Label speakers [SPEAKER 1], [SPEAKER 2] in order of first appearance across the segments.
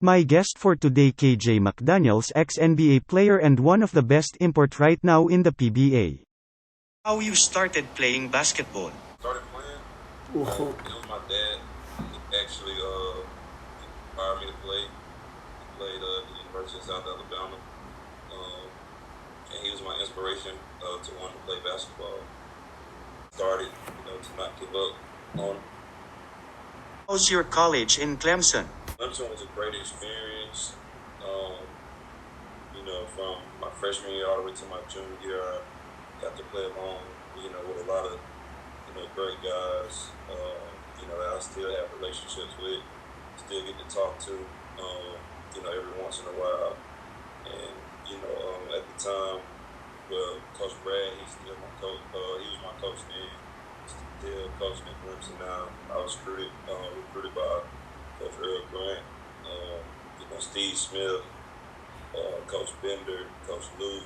[SPEAKER 1] My guest for today KJ Mcdaniels, ex-NBA player and one of the best import right now in the PBA. How you started playing basketball?
[SPEAKER 2] Started playing. It was my dad. He actually inspired me to play. He played at the University of South Alabama, and he was my inspiration to want to play basketball. Started, to not give up on.
[SPEAKER 1] How's your college in Clemson?
[SPEAKER 2] Clemson was a great experience. From my freshman year all the way to my junior year, I got to play along, with a lot of, great guys, that I still have relationships with, still get to talk to, every once in a while. And, at the time, Coach Brad, he's still my coach. He was my coach then. Still coaching at Clemson now. I was recruited by Coach Earl Grant, Steve Smith, Coach Bender, Coach Lou,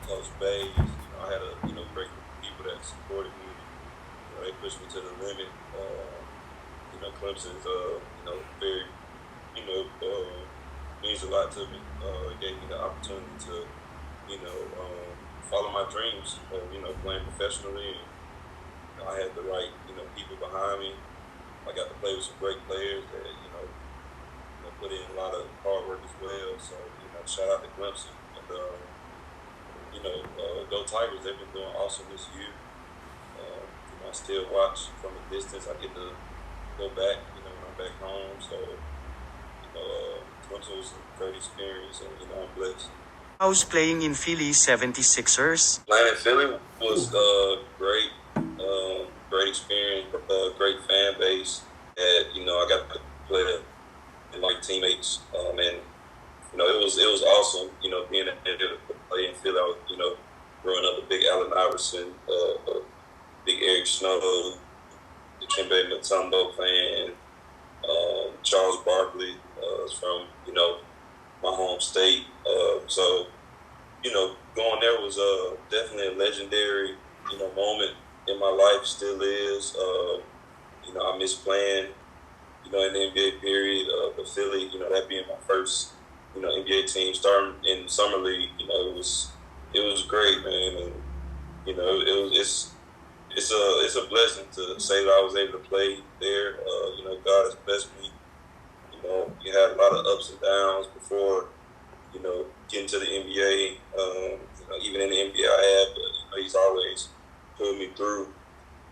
[SPEAKER 2] Coach Bays. I had a great group of people that supported me. They pushed me to the limit. Clemson's very means a lot to me. It gave me the opportunity to follow my dreams of playing professionally. And I had the right people behind me. I got to play with some great players that put in a lot of hard work as well. So shout out to Clemson and Go Tigers. They've been doing awesome this year. I still watch from a distance. I get to go back when I'm back home. So Clemson was a great experience, and I'm blessed.
[SPEAKER 1] How's playing in Philly 76ers?
[SPEAKER 2] Playing in Philly was great. Great experience, great fan base. And I got to play with my teammates, and it was awesome. Being able to play in Philly. I was, growing up, a big Allen Iverson, big Eric Snow, the Kembe Mutombo fan, Charles Barkley is from my home state. So going there was definitely a legendary moment in my life. Still is. I miss playing in the NBA period. But Philly, that being my first NBA team starting in summer league, it was great, man. And it's a blessing to say that I was able to play there. God has blessed me. You had a lot of ups and downs before getting to the NBA. Even in the NBA I had, but He's always pulled me through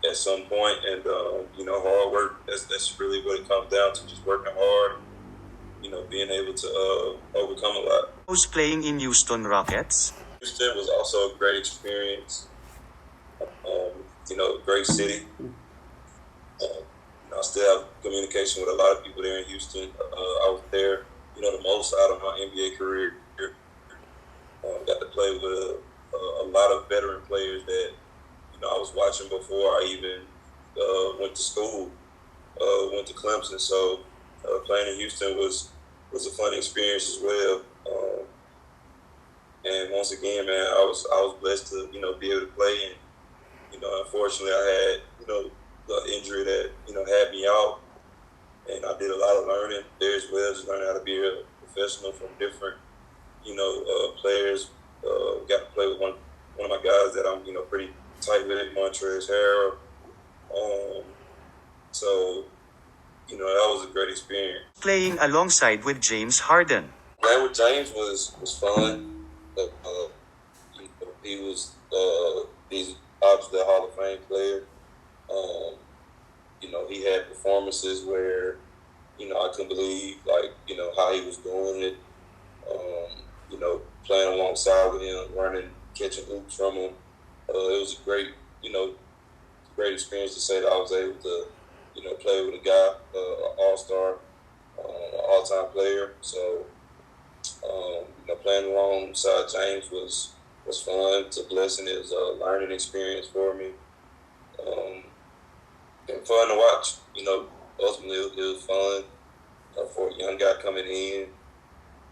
[SPEAKER 2] at some point. And hard work. That's really what it comes down to. Just working hard. Being able to overcome a lot.
[SPEAKER 1] How's playing in Houston Rockets?
[SPEAKER 2] Houston was also a great experience. Great city. I still have communication with a lot of people there in Houston. I was there, the most out of my NBA career. Got to play with a lot of veteran players that I was watching before I even went to school, went to Clemson. So playing in Houston was a fun experience as well. And once again, man, I was blessed to be able to play. And unfortunately, I had the injury that had me out, and I did a lot of learning there as well, just learning how to be a professional from different players. Got to play with one of my guys that I'm pretty tight with, Montrezl Harrell. So that was a great experience.
[SPEAKER 1] Playing alongside with James Harden.
[SPEAKER 2] Playing with James was fun. He was he's obviously a Hall of Fame player. He had performances where I couldn't believe how he was doing it. Playing alongside with him, running, catching hoops from him. It was a great great experience to say that I was able to play with a guy, an all-star, all-time player. So playing alongside James was fun. It's a blessing. It was a learning experience for me. And fun to watch. Ultimately it was fun for a young guy coming in,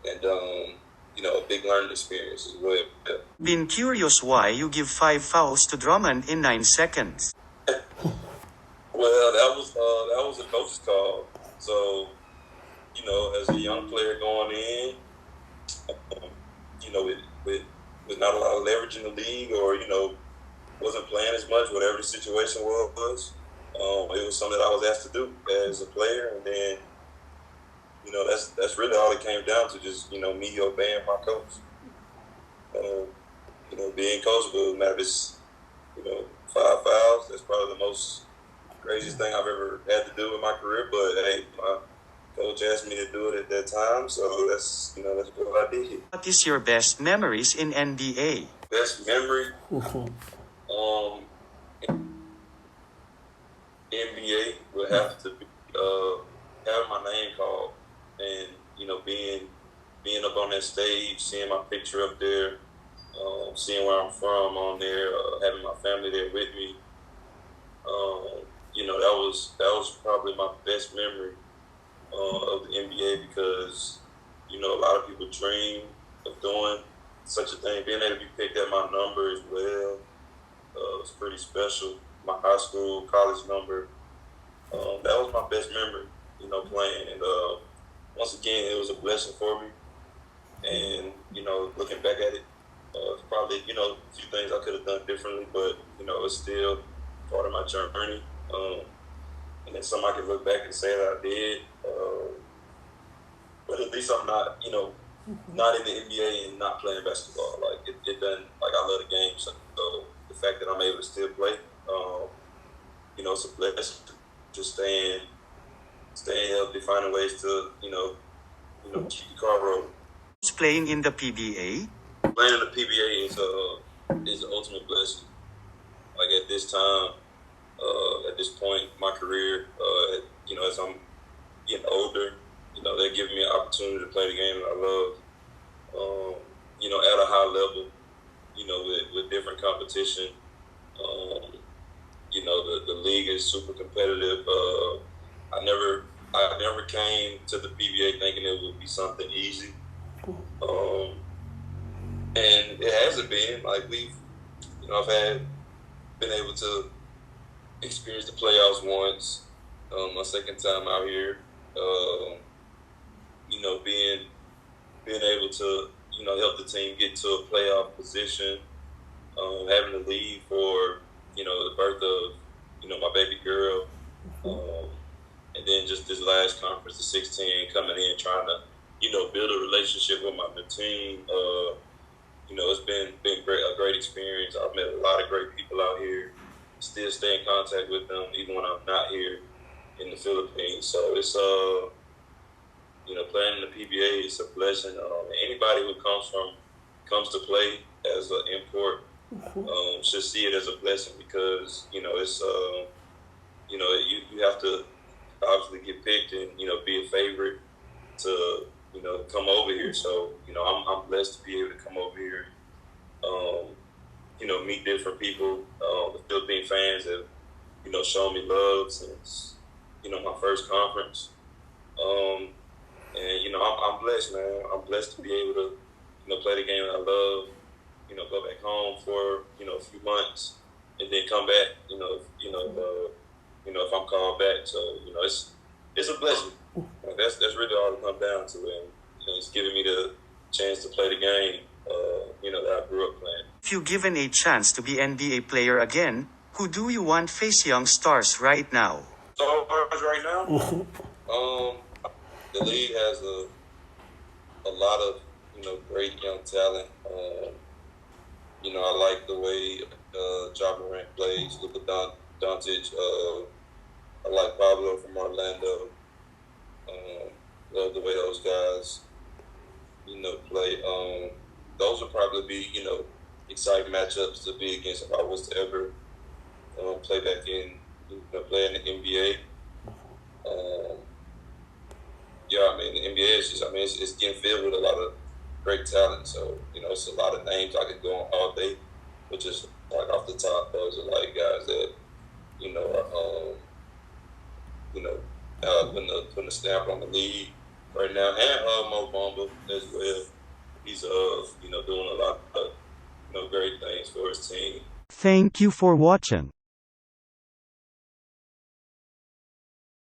[SPEAKER 2] and a big learning experience as well.
[SPEAKER 1] Been curious why you give 5 fouls to Drummond in 9 seconds.
[SPEAKER 2] Well, that was a coach's call. So as a young player going in, um, with not a lot of leverage in the league, or wasn't playing as much, whatever the situation was. It was something that I was asked to do as a player, and then that's really all it came down to, just me obeying my coach. Being coachable, man, if it's 5 fouls, that's probably the most craziest thing I've ever had to do in my career. But hey, my coach asked me to do it at that time, so that's what I did.
[SPEAKER 1] What is your best memories in NBA?
[SPEAKER 2] Best memory, um, NBA would have to be having my name called, and being up on that stage, seeing my picture up there, seeing where I'm from on there, having my family there with me. That was probably my best memory of the NBA, because a lot of people dream of doing such a thing. Being able to be picked at my number as well was pretty special. My high school, college number. That was my best memory, playing. And once again, it was a blessing for me. And looking back at it, it's probably a few things I could have done differently, but it's still part of my journey. And then somebody can look back and say that I did. But at least I'm not, not in the NBA and not playing basketball. Like it doesn't. Like, I love the game, so the fact that I'm able to still play, it's a blessing. Just staying healthy, finding ways to, keep the car rolling.
[SPEAKER 1] Playing in the PBA?
[SPEAKER 2] Playing in the PBA is the ultimate blessing. Like, at this time, at this point in my career, as I'm getting older, they're giving me an opportunity to play the game that I love. At a high level, with different competition. The league is super competitive. I never came to the PBA thinking it would be something easy. And it hasn't been. Like, I've been able to experience the playoffs once, my second time out here. Being able to, help the team get to a playoff position, having to leave for, the birth of, my baby girl, and then just this last conference, the 16, coming in, trying to, build a relationship with my new team. It's been a great experience. I've met a lot of great people out here. Still stay in contact with them even when I'm not here in the Philippines. So it's playing in the PBA is a blessing. Anybody who comes to play as an import should see it as a blessing, because it's you have to obviously get picked and be a favorite to come over here. So I'm blessed to be able to come over here. Meet different people. The Philippine fans have shown me love since my first conference. And I'm blessed, man. I'm blessed to be able to play the game that I love. Go back home for a few months, and then come back. If I'm called back, so it's a blessing. That's really all it comes down to, and it's giving me the chance to play the game that I grew up playing.
[SPEAKER 1] If you given a chance to be NBA player again, who do you want face young stars right now?
[SPEAKER 2] Stars right now? The league has a lot of great young talent. I like the way Ja Morant plays, Luka Doncic. I like Pablo from Orlando. Love the way those guys play. Those would probably be exciting matchups to be against if I was to ever play back in play in the NBA. The NBA is just, it's getting filled with a lot of great talent. So, it's a lot of names I could go on all day, but just like off the top, those are like guys that, putting a stamp on the league right now. And Mo Bamba as well. He's, doing a lot of, great things for his team.
[SPEAKER 1] Thank you for watching.